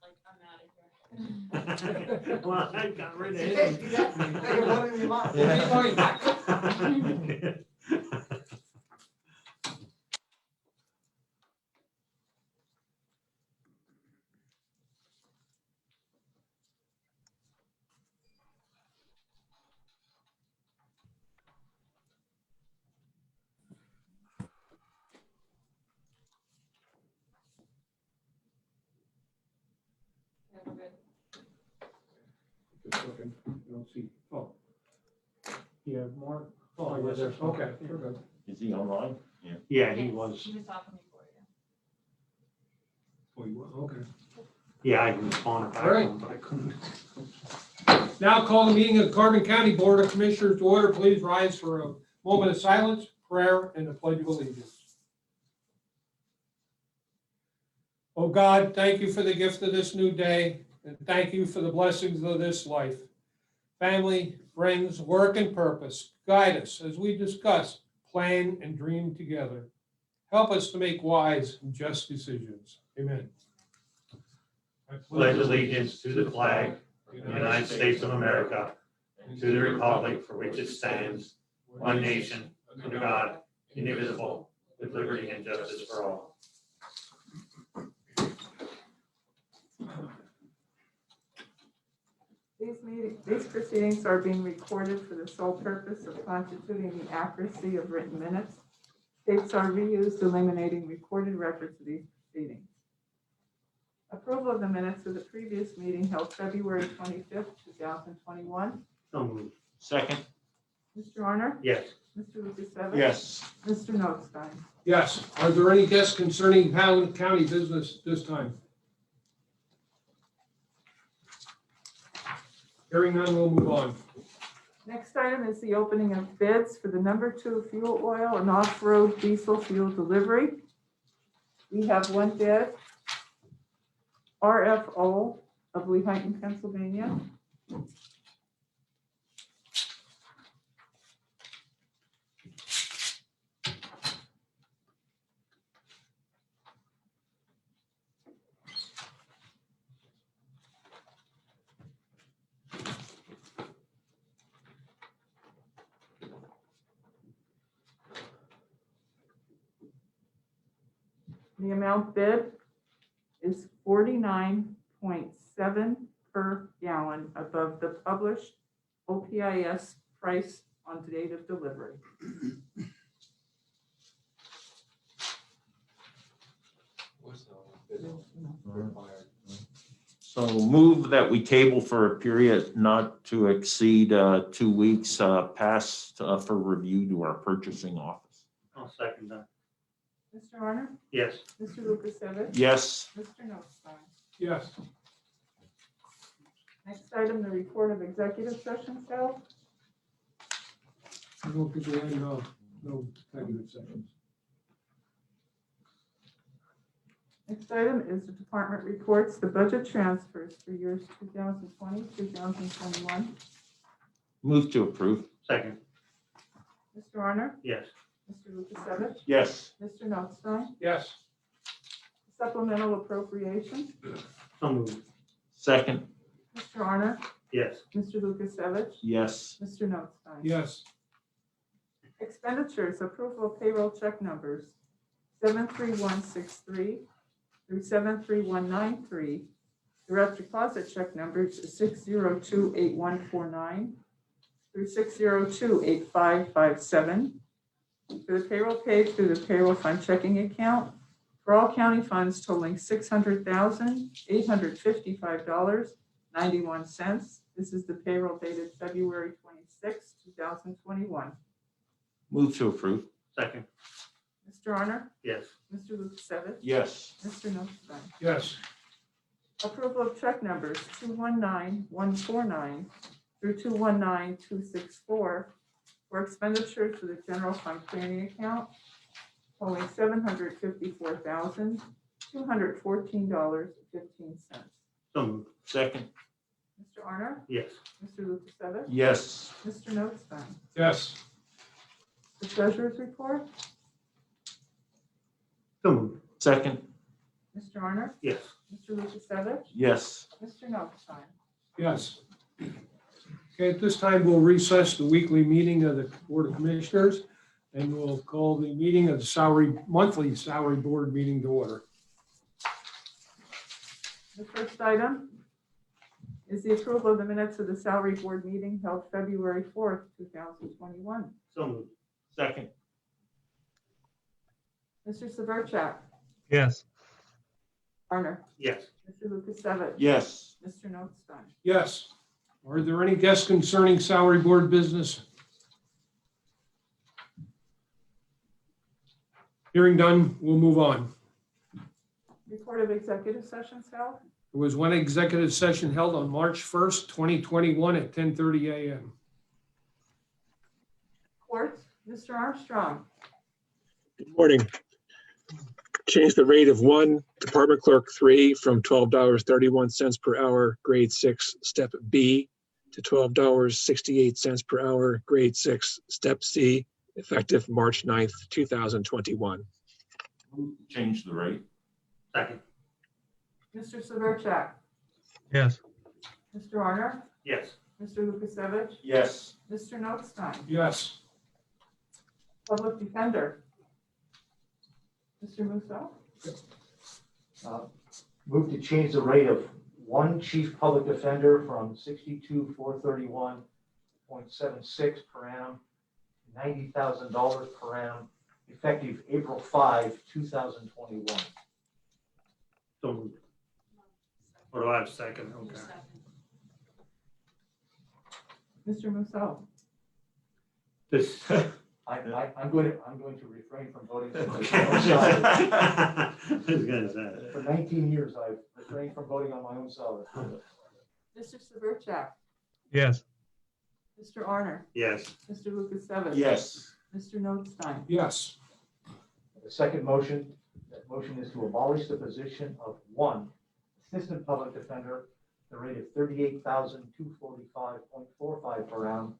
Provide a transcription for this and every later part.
just like, I'm out of here. Well, I got rid of Hey, him. you got one in your mouth. Yeah. Yeah, we're good. Just looking, I don't see, oh, You have more? oh, yes, there's- okay, we're good. Is he online? Yeah, he Yes, was. He was talking before you. Oh, you were, okay. Yeah, I can respond back, All right. but I couldn't. Now call the meeting of the Carbon County Board of Commissioners to order. Please rise for a moment of silence, prayer, and the pledge of allegiance. Oh God, thank you for the gift of this new day, and thank you for the blessings of this life. Family, friends, work, and purpose, guide us as we discuss, plan, and dream together. Help us to make wise and just decisions. Amen. Pledge allegiance to the flag of the United States of America, and to the republic for which it stands, one nation, under God, indivisible, with liberty and justice for all. These proceedings are being recorded for the sole purpose of constituting the accuracy of written minutes. Tapes are reused, eliminating recorded records of these proceedings. Approval of the minutes of the previous meeting held February 25th, 2021. So moved. Second? Mr. Honor? Yes. Mr. Lukasevich? Yes. Mr. Notstein? Yes. Are there any guests concerning Howland County business this time? Hearing none, we'll move on. Next item is the opening of bids for the number 2 fuel oil and off-road diesel fuel delivery. We have one bid, RFO of Lehighton, Pennsylvania. The amount bid is 49.7 per gallon above the published OPIS price on the date of delivery. So move that we table for a period not to exceed 2 weeks past for review to our purchasing office. I'll second that. Mr. Honor? Yes. Mr. Lukasevich? Yes. Mr. Notstein? Yes. Next item, the report of executive sessions held. I don't think we had no executive sessions. Next item is the department reports, the budget transfers for years 2020, 2021. Move to approve. Second. Mr. Honor? Yes. Mr. Lukasevich? Yes. Mr. Notstein? Yes. Supplemental appropriation. So moved. Second? Mr. Honor? Yes. Mr. Lukasevich? Yes. Mr. Notstein? Yes. Expenditures, approval of payroll check numbers 73163 through 73193. Direct deposit check numbers 6028149 through 6028557. For the payroll paid through the payroll fund checking account for all county funds totaling $600,855.91. This is the payroll dated February 26, 2021. Move to approve. Second. Mr. Honor? Yes. Mr. Lukasevich? Yes. Mr. Notstein? Yes. Approval of check numbers 219149 through 219264 for expenditures for the general fund planning account totaling $754,214.15. So moved. Second? Mr. Honor? Yes. Mr. Lukasevich? Yes. Mr. Notstein? Yes. The treasurer's report? So moved. Second? Mr. Honor? Yes. Mr. Lukasevich? Yes. Mr. Notstein? Yes. Okay, at this time, we'll recess the weekly meeting of the Board of Commissioners, and we'll call the meeting of the monthly salary board meeting to order. The first item is the approval of the minutes of the salary board meeting held February 4th, 2021. So moved. Second. Mr. Severcek? yes, Arner? Yes. Mr. Lukasevich? Yes. Mr. Notstein? Yes. Are there any guests concerning salary board business? Hearing done, we'll move on. Report of executive sessions held. There was one executive session held on March 1st, 2021 at 10:30 a.m. Court, Mr. Armstrong? good morning. Change the rate of one, Department Clerk 3, from $12.31 per hour, grade 6, step B, to $12.68 per hour, grade 6, step C, effective March 9th, 2021. Change the rate. Second. Mr. Severcek? Yes, Mr. Arner? Yes. Mr. Lukasevich? Yes. Mr. Notstein? Yes. Public defender? Mr. Musso? Move to change the rate of one chief public defender from $62,431.76 per annum to $90,000 per annum, effective April 5, 2021. So moved. Or do I have a second? Okay. Mr. Musso? This. I'm going to refrain from voting. I was gonna say. For 19 years, I've refrained from voting on my own salary. Mr. Severcek? yes, Mr. Arner? Yes. Mr. Lukasevich? Yes. Mr. Notstein? Yes. The second motion, that motion is to abolish the position of one assistant public defender, the rate of $38,245.45 per annum,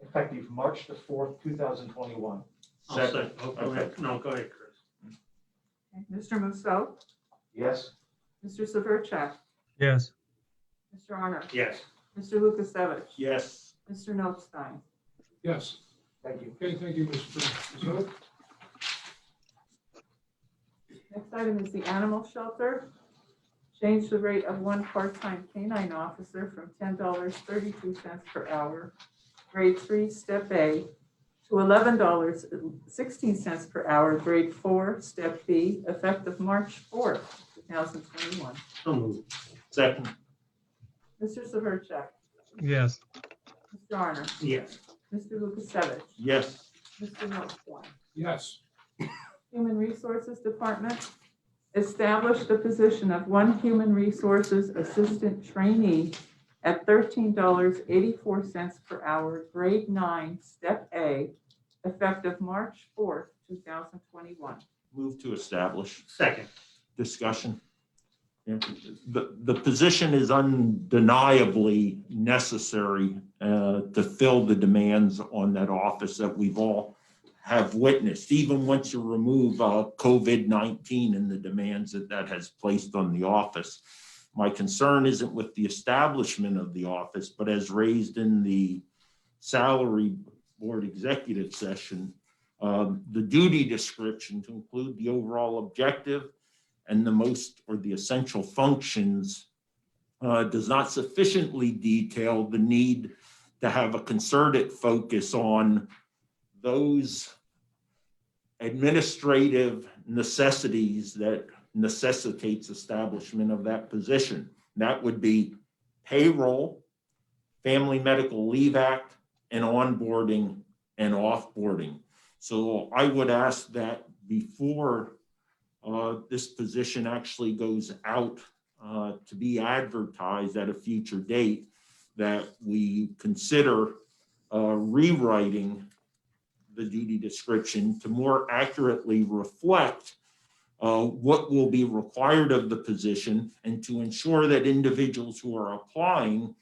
effective March the 4th, 2021. I'll second. Oh, go ahead. No, go ahead, Chris. Mr. Musso? Yes? Mr. Severcek? yes, Mr. Arner? Yes. Mr. Lukasevich? Yes. Mr. Notstein? Yes. Thank you. Okay, thank you, Mr. Musso. Next item is the animal shelter. Change the rate of one part-time canine officer from $10.32 per hour, grade 3, step A, to $11.16 per hour, grade 4, step B, effective March 4th, 2021. So moved. Second. Mr. Severcek? yes, Mr. Arner? Yes. Mr. Lukasevich? Yes. Mr. Notstein? Yes. Human Resources Department, establish the position of one Human Resources Assistant Trainee at $13.84 per hour, grade 9, step A, effective March 4th, 2021. Move to establish. Second. Discussion. Yeah. The position is undeniably necessary to fill the demands on that office that we've all have witnessed, even once you remove COVID-19 and the demands that has placed on the office. My concern isn't with the establishment of the office, but as raised in the salary board executive session, the duty description to include the overall objective and the essential functions does not sufficiently detail the need to have a concerted focus on those administrative necessities that necessitates establishment of that position. That would be payroll, Family Medical Leave Act, and onboarding and offboarding. So I would ask that before this position actually goes out to be advertised at a future date, that we consider rewriting the duty description to more accurately reflect what will be required of the position, and to ensure that individuals who are applying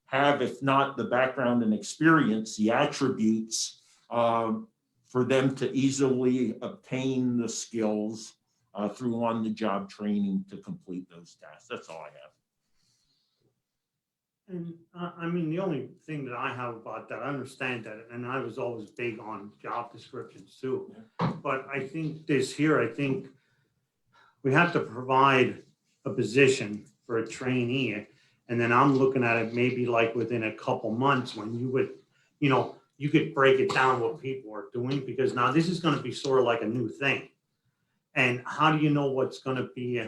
have, if not the background and experience, the attributes for them to easily obtain the skills through on-the-job training to complete those tasks. That's all I have. And I mean, the only thing that I have about that, I understand that, and I was always big on job descriptions too. But I think this here, I think we have to provide a position for a trainee. And then I'm looking at it maybe like within a couple months when you would, you know, you could break it down what people are doing, because now this is going to be sort of like a new thing. And how do you know what's going to be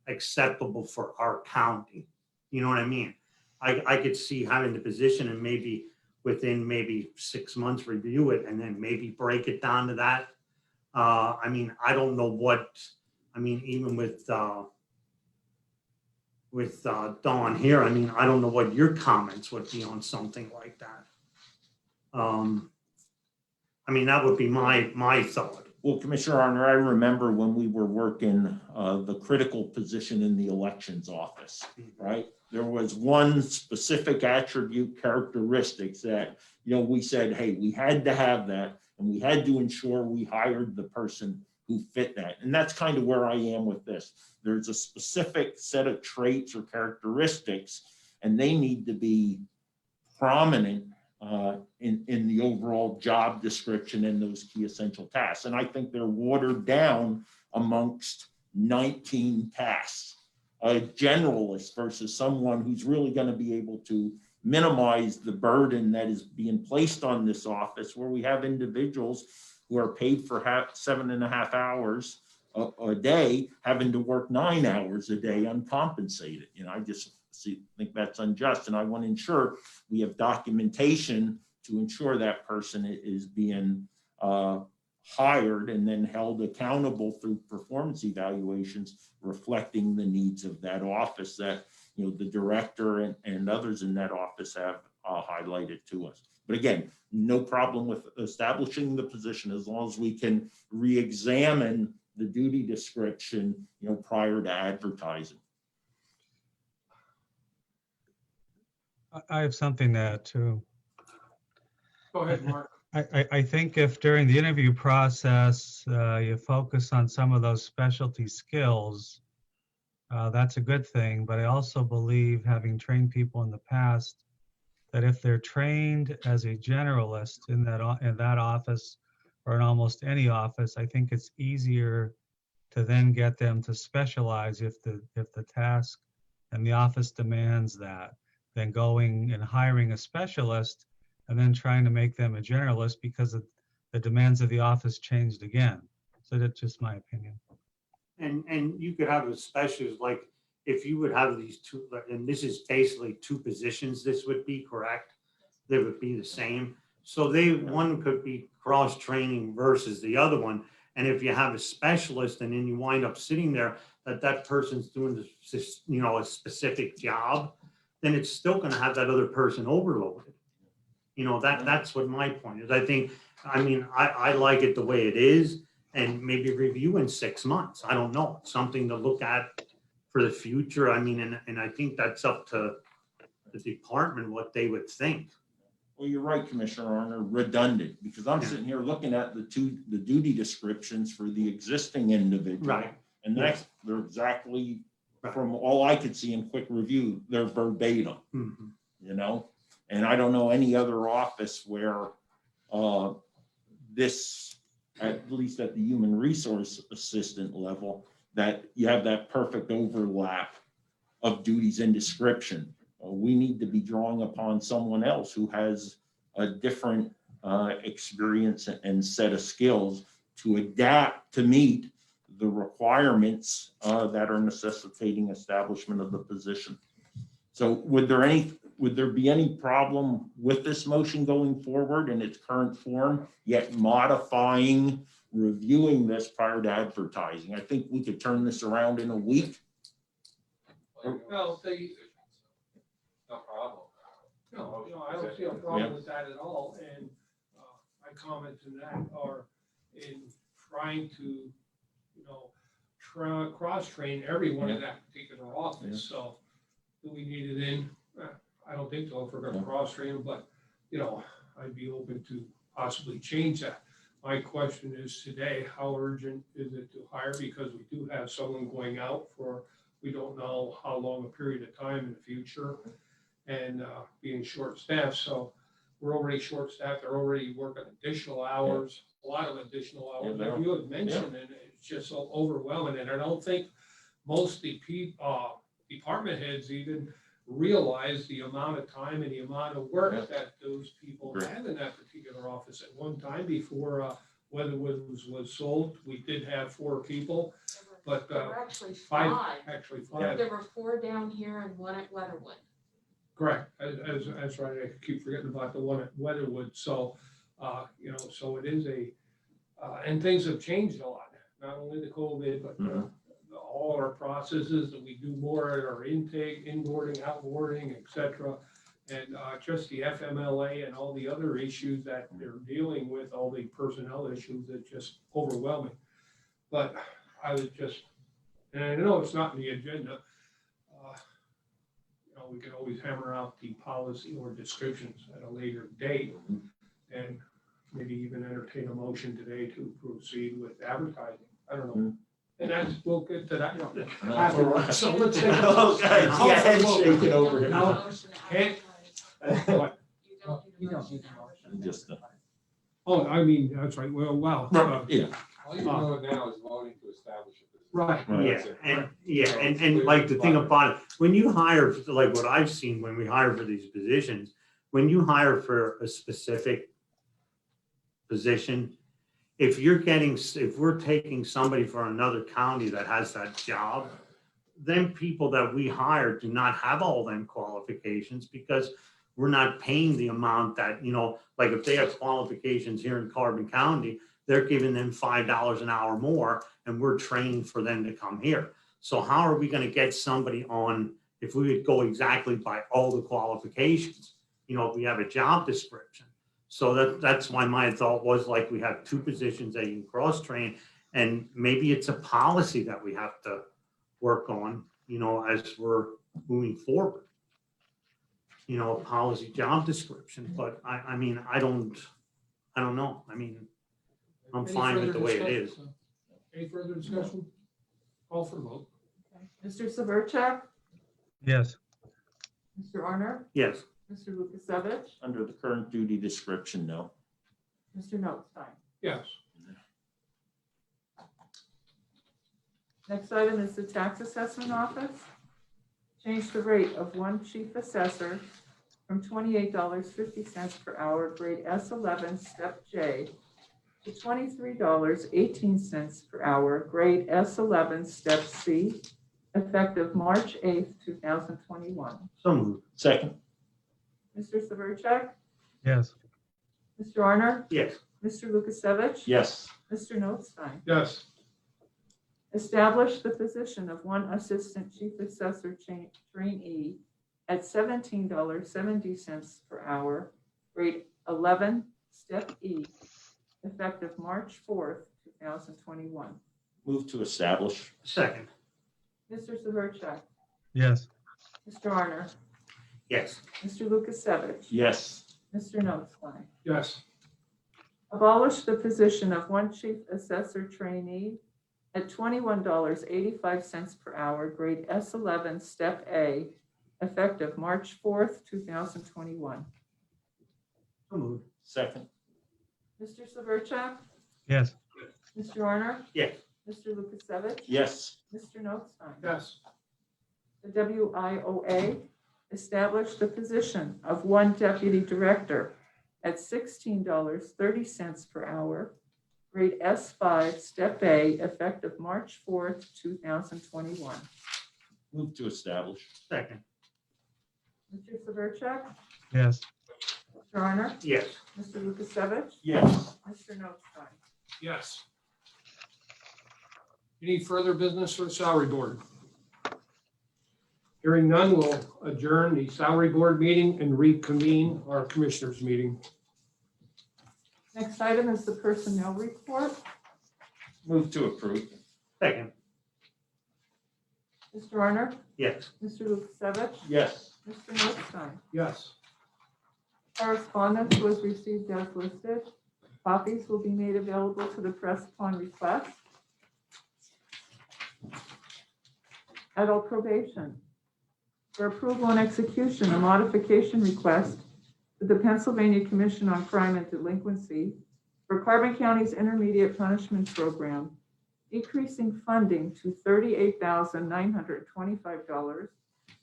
acceptable for our county? You know what I mean? I could see having the position and maybe within maybe 6 months review it and then maybe break it down to that. I mean, I don't know what, I mean, even with Dawn here, I mean, I don't know what your comments would be on something like that. I mean, that would be my thought. Well, Commissioner Arner, I remember when we were working the critical position in the elections office, right? There was one specific attribute characteristics that, you know, we said, hey, we had to have that, and we had to ensure we hired the person who fit that. And that's kind of where I am with this. There's a specific set of traits or characteristics, and they need to be prominent in the overall job description and those key essential tasks. And I think they're watered down amongst 19 tasks. A generalist versus someone who's really going to be able to minimize the burden that is being placed on this office, where we have individuals who are paid for 7.5 hours a day, having to work 9 hours a day uncompensated. You know, I just think that's unjust, and I want to ensure we have documentation to ensure that person is being hired and then held accountable through performance evaluations reflecting the needs of that office that, you know, the director and others in that office have highlighted to us. But again, no problem with establishing the position as long as we can re-examine the duty description, you know, prior to advertising. I have something to add too. Go ahead, Mark. I think if during the interview process, you focus on some of those specialty skills, that's a good thing. But I also believe, having trained people in the past, that if they're trained as a generalist in that office or in almost any office, I think it's easier to then get them to specialize if the task and the office demands that, than going and hiring a specialist and then trying to make them a generalist because of the demands of the office changed again. So that's just my opinion. And you could have a specialist, like if you would have these two, and this is basically two positions, this would be correct. They would be the same. So one could be cross-training versus the other one. And if you have a specialist and then you wind up sitting there, that person's doing this, you know, a specific job, then it's still going to have that other person overloaded. You know, that's what my point is. I think, I mean, I like it the way it is, and maybe review in 6 months. I don't know, something to look at for the future. I mean, and I think that's up to the department what they would think. Well, you're right, Commissioner Arner, redundant, because I'm sitting here looking at the duty descriptions for the existing individual. Right. And they're exactly, from all I could see in quick review, they're verbatim, you know? And I don't know any other office where this, at least at the human resource assistant level, that you have that perfect overlap of duties and description. We need to be drawing upon someone else who has a different experience and set of skills to adapt to meet the requirements that are necessitating establishment of the position. So would there be any problem with this motion going forward in its current form, yet modifying, reviewing this prior to advertising? I think we could turn this around in a week. Well, No problem. no, I don't see a problem with that at all. And my comments in that are in trying to, you know, cross-train everyone in that particular office. So do we need it in? I don't think so if we're going to cross-train them, but, you know, I'd be open to possibly change that. my question is today, how urgent is it to hire? Because we do have someone going out for, we don't know how long a period of time in the future, and being short-staffed, so we're already short-staffed, they're already working additional hours, a lot of additional hours, Yeah, like you had mentioned, and it's just so overwhelming, and I don't think most of the department heads even realize the amount of time and the amount of work Yeah. that those people Agree. have in that particular office. At one time before Weatherwood was sold, we did have 4 people, but There were actually five, five. actually 5. There were 4 down here and 1 at Weatherwood. Correct, that's right, I keep forgetting about the one at Weatherwood, so, so it is and things have changed a lot, not only the COVID, but all our processes, that we do more at our intake, inboarding, outboarding, et cetera. And just the FMLA and all the other issues that they're dealing with, all the personnel issues, it's just overwhelming. But I would just, and I know it's not in the agenda, we can always hammer out the policy or descriptions at a later date, and maybe even entertain a motion today to proceed with advertising. I don't know. And that's, we'll get to that afterwards. So let's take a Okay, yeah, handshake it over here. No. Motion to Can't- advertise. What? You don't need a motion. Just, Oh, I mean, that's right, well, wow. yeah. All you know now is voting to establish a position. Right. And like the thing about it, when you hire, like what I've seen when we hire for these positions, when you hire for a specific position, if we're taking somebody from another county that has that job, then people that we hire do not have all them qualifications, because we're not paying the amount that, like if they have qualifications here in Carbon County, they're giving them $5 an hour more, and we're training for them to come here. So how are we going to get somebody on if we would go exactly by all the qualifications? If we have a job description. So that's why my thought was, like, we have 2 positions that you can cross-train, and maybe it's a policy that we have to work on, as we're moving forward. A policy job description, but I mean, I don't know. I mean, I'm Any fine with further the way it is. discussion? Any further discussion? Call for the vote. Mr. Severcek? Yes. Mr. Arner? Yes. Mr. Lukasevich? Under the current duty description, no. Mr. Notstein? Yes. Next item is the tax assessment office. Change the rate of 1 chief assessor from $28.50 per hour, grade S11, step J, to $23.18 per hour, grade S11, step C, effective March 8th, 2021. So moved. Second, Mr. Severcek? Yes. Mr. Arner? Yes. Mr. Lukasevich? yes. Mr. Notstein? Yes. Establish the position of 1 assistant chief assessor trainee at $17.70 per hour, grade 11, step E, effective March 4th, 2021. Move to establish, Second. Mr. Severcek? Yes. Mr. Arner? Yes. Mr. Lukasevich? yes. Mr. Notstein? Yes. Abolish the position of 1 chief assessor trainee at $21.85 per hour, grade S11, step A, effective March 4th, 2021. So moved. Second, Mr. Severcek? Yes. Mr. Arner? Yes. Mr. Lukasevich? yes. Mr. Notstein? Yes. The WIOA established the position of 1 deputy director at $16.30 per hour, grade S5, step A, effective March 4th, 2021. Move to establish, Second. Mr. Severcek? Yes. Mr. Arner? Yes. Mr. Lukasevich? yes. Mr. Notstein? Yes. Any further business for the salary board? Hearing none, we'll adjourn the salary board meeting and reconvene our commissioners meeting. Next item is the personnel report. Move to approve, Second. Mr. Arner? Yes. Mr. Lukasevich? yes. Mr. Notstein? Yes. Correspondence was received as listed. Copies will be made available to the press upon request. Adult probation. For approval and execution, a modification request to the Pennsylvania Commission on Crime and Delinquency for Carbon County's Intermediate Punishment Program, decreasing funding to $38,925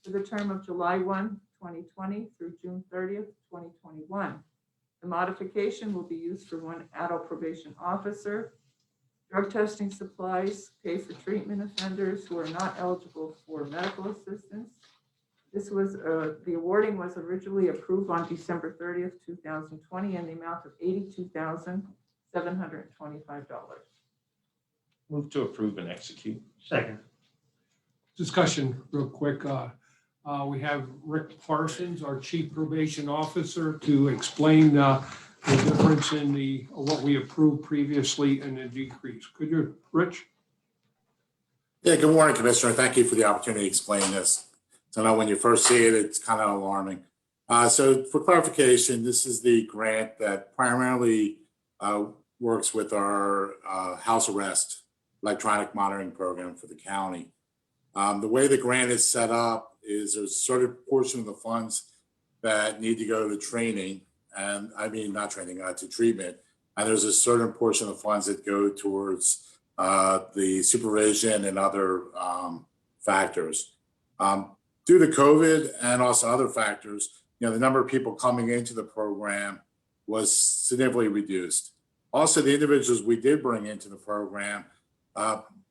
for the term of July 1, 2020 through June 30th, 2021. The modification will be used for one adult probation officer, drug testing supplies, pay for treatment offenders who are not eligible for medical assistance. This was, the awarding was originally approved on December 30th, 2020, in the amount of $82,725. Move to approve and execute. Second. Discussion real quick. We have Rick Parsons, our Chief Probation Officer, to explain the difference in what we approved previously and the decrease. Could you, Rich? Yeah, good morning, Commissioner. Thank you for the opportunity to explain this. So now when you first see it, it's kind of alarming. So for clarification, this is the grant that primarily works with our house arrest electronic monitoring program for the county. The way the grant is set up is there's a certain portion of the funds that need to go to training, and I mean, not training, to treatment. And there's a certain portion of funds that go towards the supervision and other factors. Due to COVID and also other factors, the number of people coming into the program was significantly reduced. Also, the individuals we did bring into the program,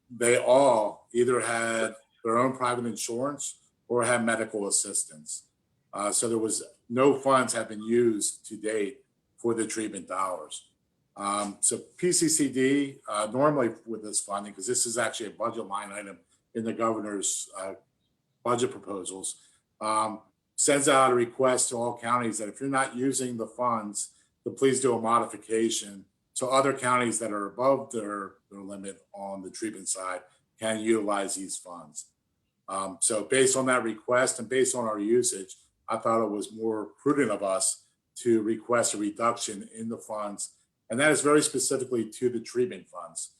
they all either had their own private insurance or had medical assistance. So there was no funds have been used to date for the treatment dollars. So PCCD, normally with this funding, because this is actually a budget line item in the governor's budget proposals, sends out a request to all counties that if you're not using the funds, to please do a modification so other counties that are above their limit on the treatment side can utilize these funds. So based on that request and based on our usage, I thought it was more prudent of us to request a reduction in the funds, and that is very specifically to the treatment funds.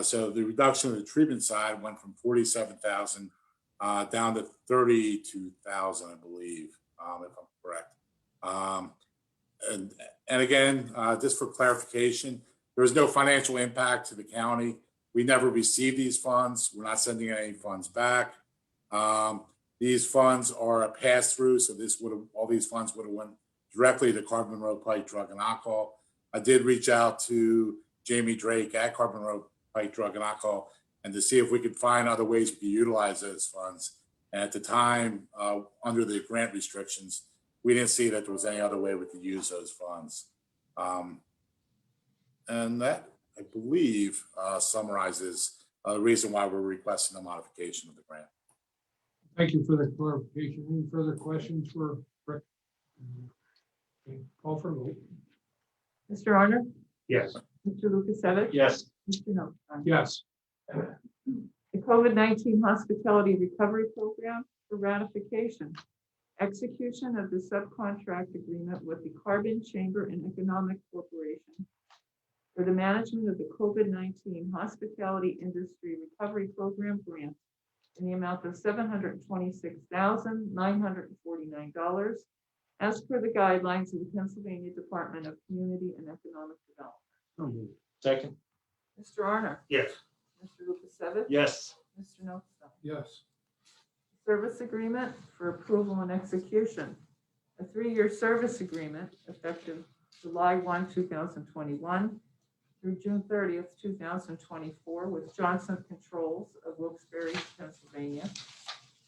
So the reduction of the treatment side went from 47,000 down to 32,000, I believe, if I'm correct. And again, just for clarification, there is no financial impact to the county. We never received these funds. We're not sending any funds back. These funds are a pass-through, so all these funds would have went directly to Carbon Monroe Pike Drug and Alcohol. I did reach out to Jamie Drake at Carbon Monroe Pike Drug and Alcohol and to see if we could find other ways we could utilize those funds. And at the time, under the grant restrictions, we didn't see that there was any other way we could use those funds. And that, I believe, summarizes the reason why we're requesting a modification of the grant. Thank you for the clarification. Any further questions for Rick? Okay, call for a vote. Mr. Honor? Yes. Mr. Lukasevich? Yes. Mr. Notstein? Yes. The COVID-19 Hospitality Recovery Program for ratification. Execution of the subcontract agreement with the Carbon Chamber and Economic Corporation for the management of the COVID-19 Hospitality Industry Recovery Program grant in the amount of $726,949 as per the guidelines of the Pennsylvania Department of Community and Economic Development. Second. Mr. Arner? Yes. Mr. Lukasevich? Yes. Mr. Notstein? Yes. Service agreement for approval and execution. A 3-year service agreement effective July 1, 2021 through June 30th, 2024 with Johnson Controls of Wilkes-Barre, Pennsylvania,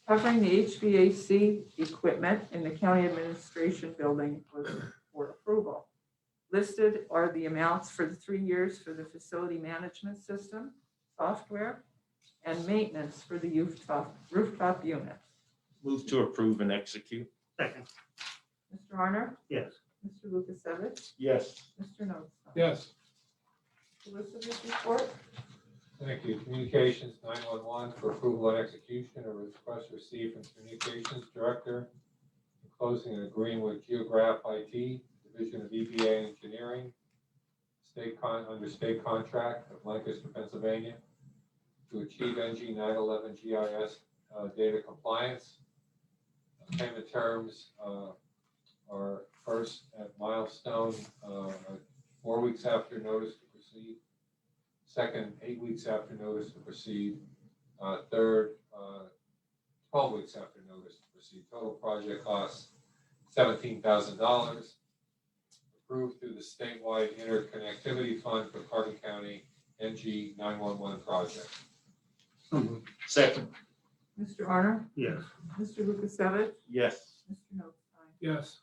covering the HVAC equipment in the county administration building for approval. Listed are the amounts for the 3 years for the facility management system, software, and maintenance for the rooftop unit. Move to approve and execute. Second. Mr. Arner? Yes. Mr. Lukasevich? Yes. Mr. Notstein? Yes. Solicitor's report? Thank you. Communications 911 for approval and execution of a request received from Communications Director enclosing and agreeing with Geograph IT, Division of EBA Engineering, under state contract of Lancaster, Pennsylvania, to achieve NG 911 GIS data compliance. Payment terms are first at milestone, 4 weeks after notice to proceed. Second, 8 weeks after notice to proceed. Third, 12 weeks after notice to proceed. Total project costs $17,000. Approved through the statewide interconnectivity fund for Carbon County NG 911 project. Second. Mr. Honor? Yes. Mr. Lukasevich? Yes. Mr. Notstein? Yes.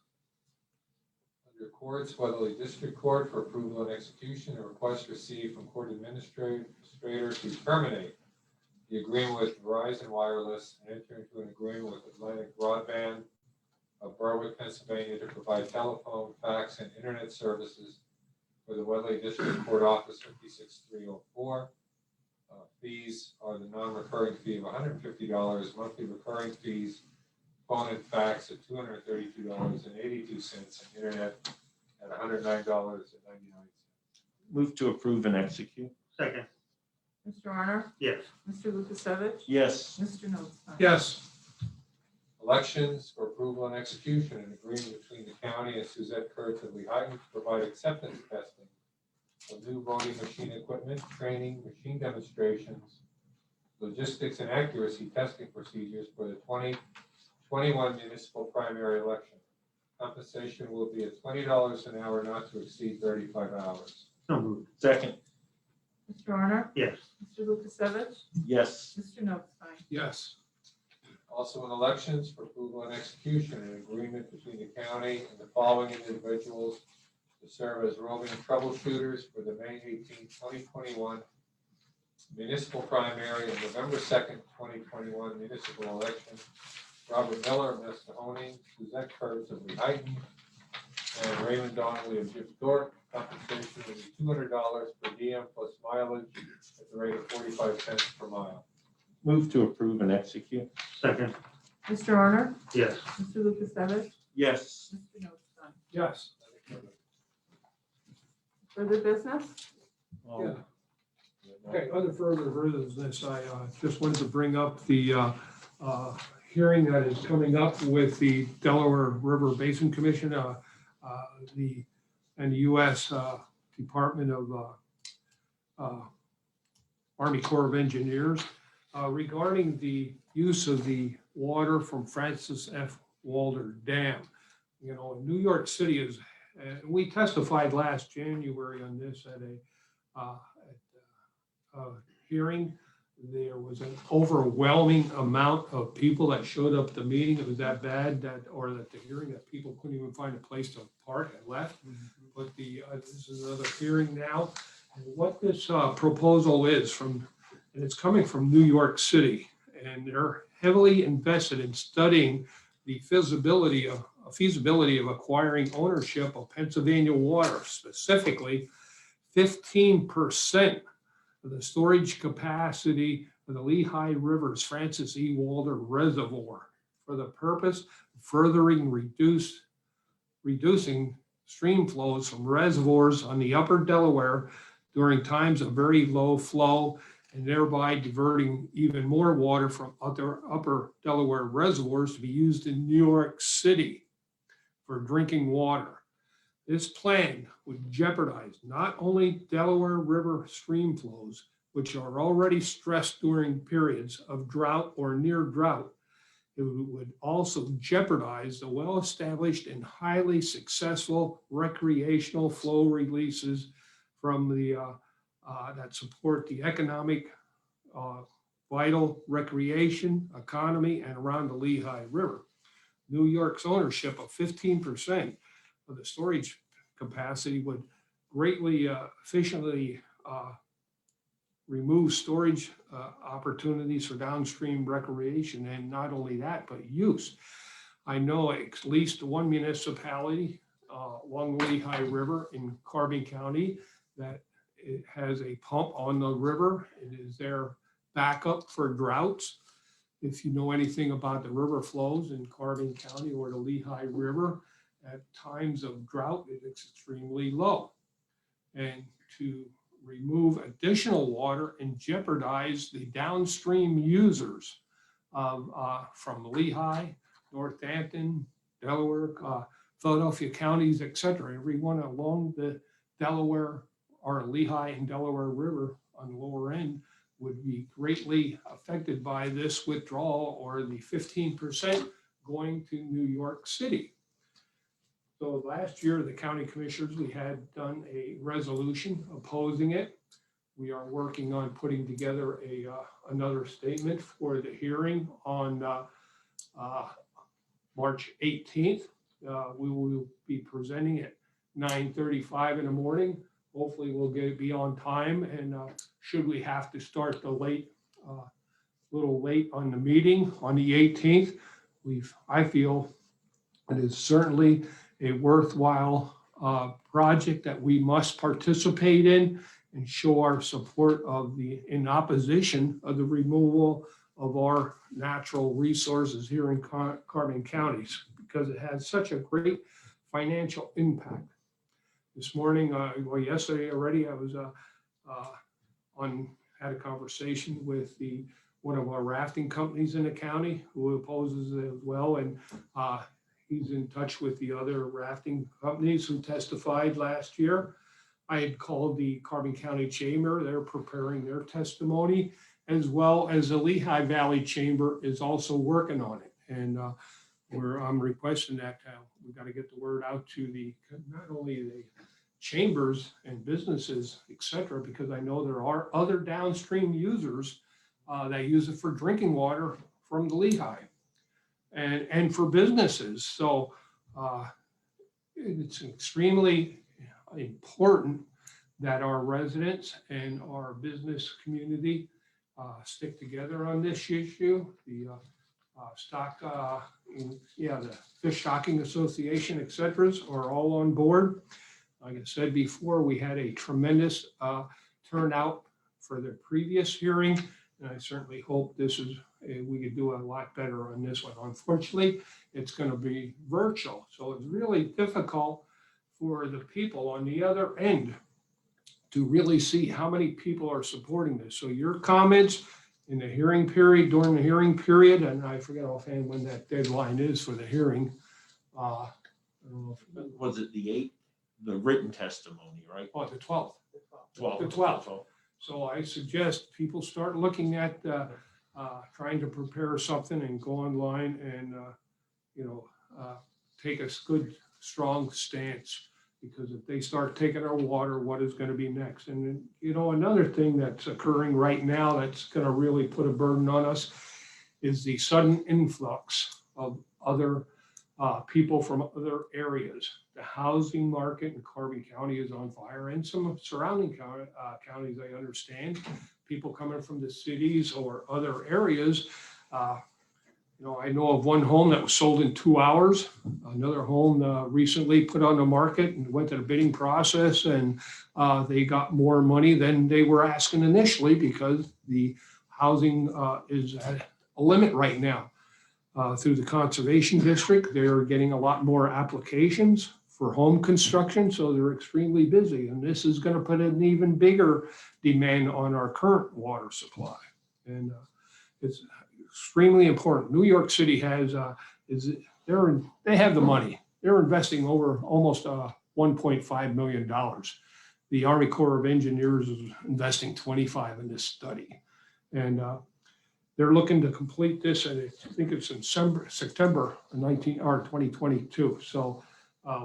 Under Courts, Weatherly District Court for approval and execution, a request received from court administrator to terminate the agreement with Verizon Wireless and enter into an agreement with Atlantic Broadband of Berwick, Pennsylvania to provide telephone, fax, and internet services for the Weatherly District Court Office 56304. Fees are the non-recurring fee of $150, monthly recurring fees, phone and fax at $232.82, and internet at $109.99. Move to approve and execute. Second. Mr. Honor? Yes. Mr. Lukasevich? Yes. Mr. Notstein? Yes. Elections for approval and execution, an agreement between the county and Suzette Kurtz of Lehighton to provide acceptance testing of new voting machine equipment, training, machine demonstrations, logistics and accuracy testing procedures for the 2021 municipal primary election. Compensation will be at $20 an hour, not to exceed 35 hours. So moved. Second. Mr. Honor? Yes. Mr. Lukasevich? Yes. Mr. Notstein? Yes. Also in elections for approval and execution, an agreement between the county and the following individuals to serve as roving troubleshooters for the May 18, 2021 municipal primary and November 2nd, 2021 municipal election. Robert Miller of Nescahoning, Suzette Kurtz of Lehighton, and Raymond Donnelly of Jim Thorpe. Compensation will be $200 per diem plus mileage at the rate of 45 cents per mile. Move to approve and execute. Second. Mr. Honor? Yes. Mr. Lukasevich? Yes. Mr. Notstein? Yes. Further business? Yeah. Okay, under further business, I just wanted to bring up the hearing that is coming up with the Delaware River Basin Commission, and the U.S. Department of Army Corps of Engineers regarding the use of the water from Francis F. Walter Dam. You know, New York City is, we testified last January on this at a hearing. There was an overwhelming amount of people that showed up at the meeting. It was that bad that the hearing that people couldn't even find a place to park and left. But this is another hearing now. And what this proposal is and it's coming from New York City, and they're heavily invested in studying the feasibility of acquiring ownership of Pennsylvania water, specifically 15% of the storage capacity of the Lehigh River's Francis E. Walter Reservoir for the purpose of furthering reducing stream flows from reservoirs on the upper Delaware during times of very low flow, and thereby diverting even more water from upper Delaware reservoirs to be used in New York City for drinking water. This plan would jeopardize not only Delaware River stream flows, which are already stressed during periods of drought or near drought, it would also jeopardize the well-established and highly successful recreational flow releases from the that support the economic vital recreation economy and around the Lehigh River. New York's ownership of 15% of the storage capacity would greatly efficiently remove storage opportunities for downstream recreation, and not only that, but use. I know at least one municipality along the Lehigh River in Carbon County that it has a pump on the river. It is their backup for droughts. If you know anything about the river flows in Carbon County or the Lehigh River, at times of drought, it's extremely low. and to remove additional water and jeopardize the downstream users of, from Lehigh, Northampton, Delaware, Philadelphia counties, et cetera. Everyone along the Delaware or Lehigh and Delaware River on the lower end would be greatly affected by this withdrawal or the 15% going to New York City. So last year, the county commissioners, we had done a resolution opposing it. We are working on putting together another statement for the hearing on March 18th. We will be presenting at 9:35 in the morning. Hopefully we'll be on time, and should we have to start the little late on the meeting on the 18th, I feel it is certainly a worthwhile project that we must participate in and show our support in opposition of the removal of our natural resources here in Carbon counties, because it has such a great financial impact. This morning, well, yesterday already, I was had a conversation with one of our rafting companies in the county who opposes it as well, and he's in touch with the other rafting companies who testified last year. I had called the Carbon County Chamber. They're preparing their testimony, as well as the Lehigh Valley Chamber is also working on it. And I'm requesting that we got to get the word out to not only the chambers and businesses, et cetera, because I know there are other downstream users that use it for drinking water from the Lehigh and for businesses. So it's extremely important that our residents and our business community stick together on this issue. The the Fish Stocking Association, et cetera, are all on board. Like I said before, we had a tremendous turnout for the previous hearing, and I certainly hope we could do a lot better on this one. Unfortunately, it's going to be virtual, so it's really difficult for the people on the other end to really see how many people are supporting this. So your comments in the hearing period, during the hearing period, and I forget offhand when that deadline is for the hearing. I don't know if Was it the 8th? The written testimony, right? the 12th. 12. The 12th. So I suggest people start looking at trying to prepare something and go online and take a good, strong stance. Because if they start taking our water, what is going to be next? And another thing that's occurring right now that's going to really put a burden on us is the sudden influx of other people from other areas. The housing market in Carbon County is on fire, and some surrounding counties, I understand. People coming from the cities or other areas. I know of one home that was sold in 2 hours. Another home recently put on the market and went to the bidding process, and they got more money than they were asking initially because the housing is at a limit right now. Through the Conservation District, they're getting a lot more applications for home construction, so they're extremely busy. And this is going to put an even bigger demand on our current water supply. And it's extremely important. New York City has they have the money. They're investing over almost $1.5 million. The Army Corps of Engineers is investing 25 in this study, and they're looking to complete this. And I think it's in September 2022. So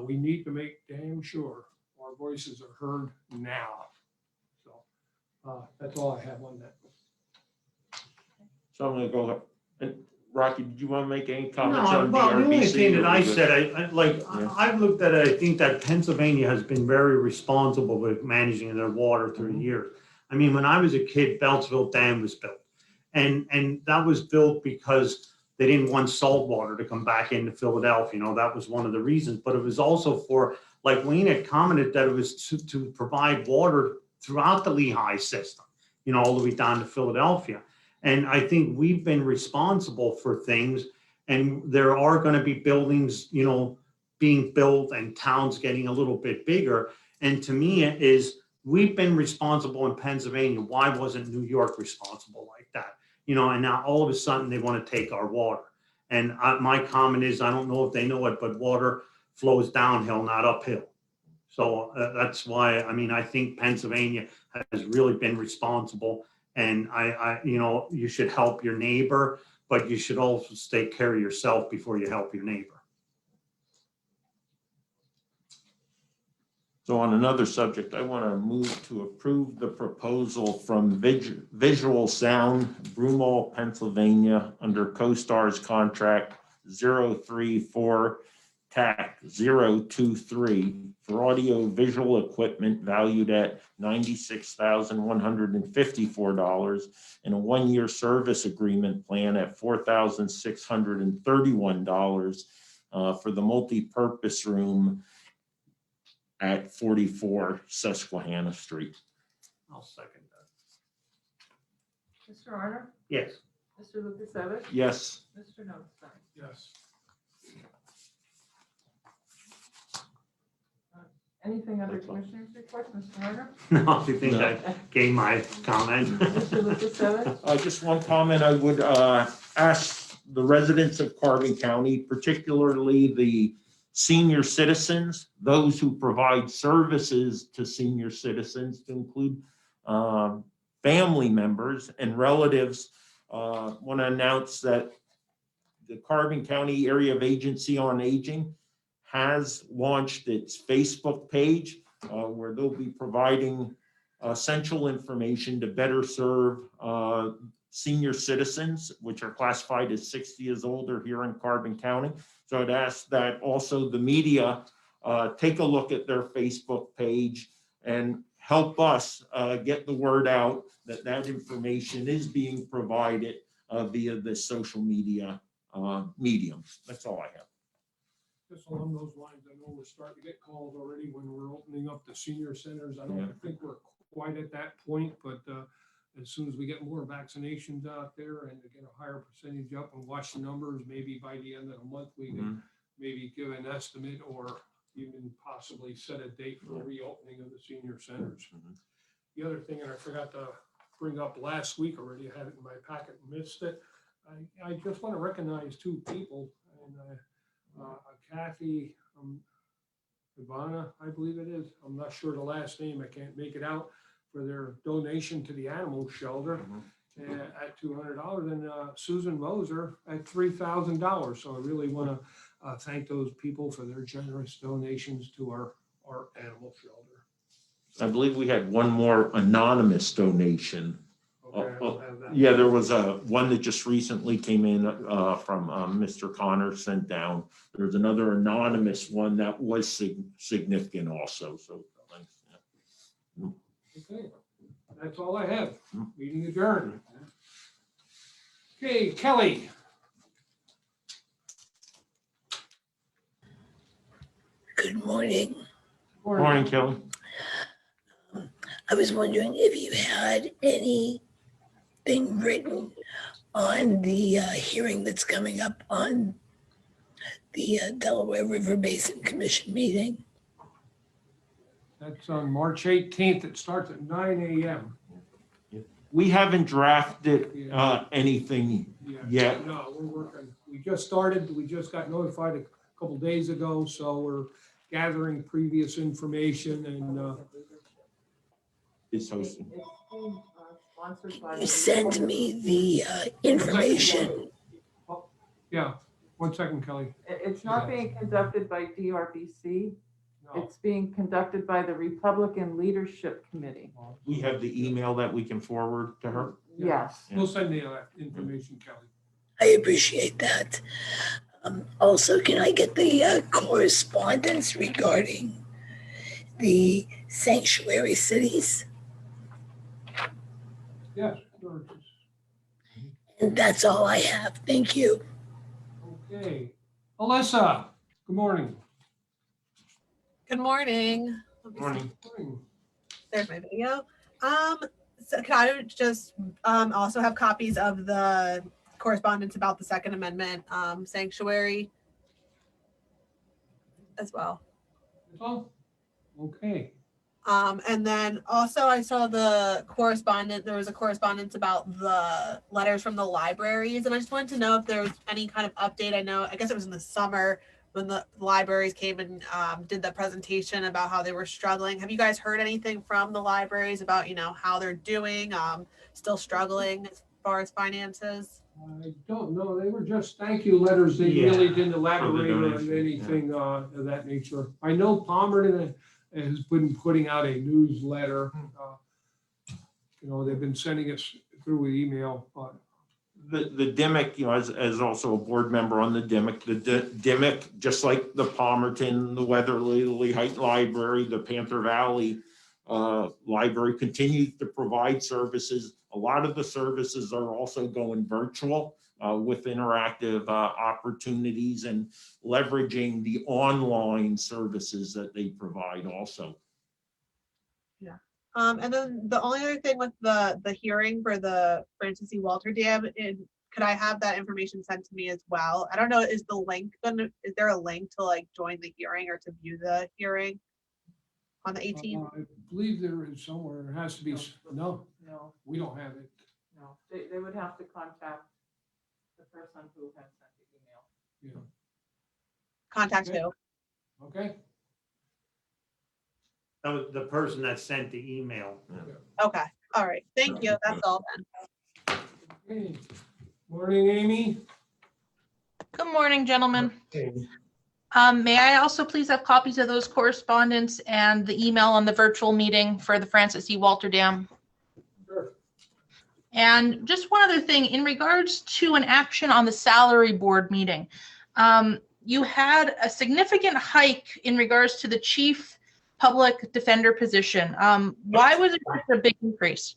we need to make damn sure our voices are heard now. So that's all I have on that. So I'm going to go. And Rocky, did you want to make any comments on Well, the only BRBC? thing that I said, Yeah. I've looked at it, I think that Pennsylvania has been very responsible with managing their water through the years. I mean, when I was a kid, Beltsville Dam was built. And that was built because they didn't want salt water to come back into Philadelphia. That was one of the reasons. But it was also for, like Wayne had commented, that it was to provide water throughout the Lehigh system, all the way down to Philadelphia. And I think we've been responsible for things, and there are going to be buildings, being built and towns getting a little bit bigger. And to me, it is we've been responsible in Pennsylvania. Why wasn't New York responsible like that? You know, and now all of a sudden they want to take our water. And my comment is, I don't know if they know it, but water flows downhill, not uphill. So that's why, I mean, I think Pennsylvania has really been responsible. And you know, you should help your neighbor, but you should also take care of yourself before you help your neighbor. So on another subject, I want to move to approve the proposal from Visual Sound, Broomall, Pennsylvania, under CoStar's contract 034 TAC 023 for audio visual equipment valued at $96,154 and a one-year service agreement plan at $4,631 for the multi-purpose room at 44 Susquehanna Street. I'll second that. Mr. Arner? Yes. Mr. Lukasevich? Yes. Mr. Notstein? Yes. Anything under Commissioners' reports, Mr. Arner? No, I think No. I gave my comment. Mr. Lukasevich? Just one comment, I would ask the residents of Carbon County, particularly the senior citizens, those who provide services to senior citizens, to include family members and relatives. Want to announce that the Carbon County Area of Agency on Aging has launched its Facebook page where they'll be providing essential information to better serve senior citizens, which are classified as 60 years older here in Carbon County. So I'd ask that also the media take a look at their Facebook page and help us get the word out that that information is being provided via the social media mediums. That's all I have. Just along those lines, I know we're starting to get calls already when we're opening up the senior centers. I Yeah. don't think we're quite at that point, but as soon as we get more vaccinations out there and to get a higher percentage up and watch the numbers, maybe by the end of the month, we can maybe give an estimate or even possibly set a date for the reopening of the senior centers. The other thing, and I forgot to bring up last week already, I had it in my packet, missed it. I just want to recognize two people, and Kathy Ivana, I believe it is. I'm not sure the last name. I can't make it out, for their donation to the animal shelter at $200, and Susan Moser at $3,000. So I really want to thank those people for their generous donations to our animal shelter. I believe we had one more anonymous donation. Okay, I don't have that. Yeah, there was one that just recently came in from Mr. Connor sent down. There's another anonymous one that was significant also, so thanks. Yeah. Okay, that's all I have. Meeting adjourned. Okay, Kelly. Good morning. Morning, Kelly. I was wondering if you had anything written on the hearing that's coming up on the Delaware River Basin Commission meeting. That's on March 18th. It starts at 9 a.m. We haven't drafted anything Yeah, yet. no, we're working. We just started. We just got notified a couple days ago, so we're gathering previous information and It's hosting. It's being sponsored by. You sent me the information. yeah. 1 second, Kelly. It's not being conducted by DRBC. No. It's being conducted by the Republican Leadership Committee. We have the email that we can forward to her. Yes. We'll send the information, Kelly. I appreciate that. Also, can I get the correspondence regarding the sanctuary cities? Yes, sure. And that's all I have. Thank you. Okay. Alyssa, good morning. Good morning. Morning. There's my video. So can I just also have copies of the correspondence about the Second Amendment sanctuary as well? That's all? Okay. And then also I saw there was a correspondence about the letters from the libraries, and I just wanted to know if there was any kind of update. I guess it was in the summer when the libraries came and did the presentation about how they were struggling. Have you guys heard anything from the libraries about, how they're doing, still struggling as far as finances? I don't know, they were just thank you letters, they really Yeah, didn't elaborate on donation, anything of that nature. I know Palmerton has been putting out a newsletter. They've been sending us through email, but The DIMIC, as also a board member on the DIMIC, DIMIC, just like the Palmerton, the Weatherly, the Lehigh Library, the Panther Valley Library, continues to provide services. A lot of the services are also going virtual with interactive opportunities and leveraging the online services that they provide also. And then the only other thing with the hearing for the Francis E. Walter Dam, could I have that information sent to me as well? I don't know, is there a link to join the hearing or to view the hearing on the 18th? I believe there is somewhere, it has to be, no, No, we don't have it. no, they would have to contact the person who had sent the email. Contact Okay. who? Okay, That was the person that sent the email. Okay, all right, thank you, that's all then. okay. Morning, Amy. Good morning, gentlemen. May I also please have copies of those correspondence and the email on the virtual meeting for the Francis E. Walter Dam? Sure. And just one other thing, in regards to an action on the salary board meeting, you had a significant hike in regards to the chief public defender position. Why was it such a big increase?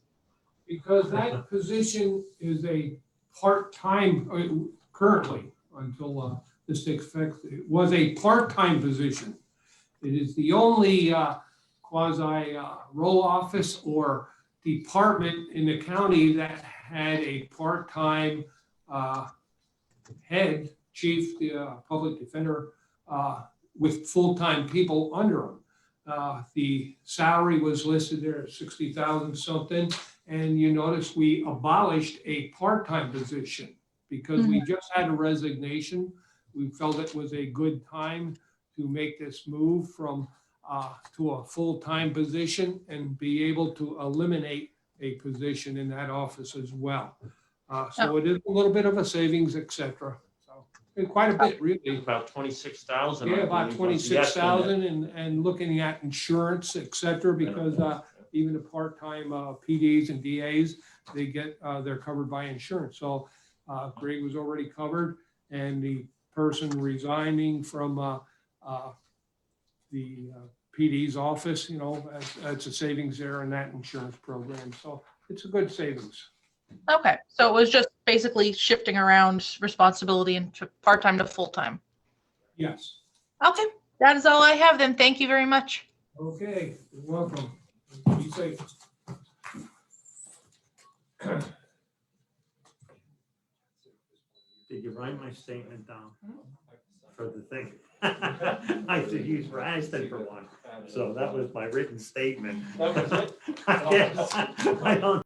Because that position is a part-time, currently, until this takes effect, it was a part-time position. It is the only quasi row office or department in the county that had a part-time head, chief, the public defender, with full-time people under him. The salary was listed there at 60,000 something, and you notice we abolished a part-time position because we just had a resignation. We felt it was a good time to make this move from to a full-time position and be able to eliminate a position in that office as well. So it is a little bit of a savings, et cetera. And quite a bit, really. About 26,000. Yeah, about 26,000, and looking at insurance, et cetera, because even the part-time PDs and DAs, they're covered by insurance. So Greg was already covered, and the person resigning from the PD's office, that's a savings there in that insurance program. So it's a good savings. Okay, so it was just basically shifting around responsibility and part-time to full-time. Yes. Okay, that is all I have then. Thank you very much. Okay, you're welcome. Be safe. Did you write my statement down for the thing? I had to use Raston for one, so that was my written statement. That was it? Yes, I don't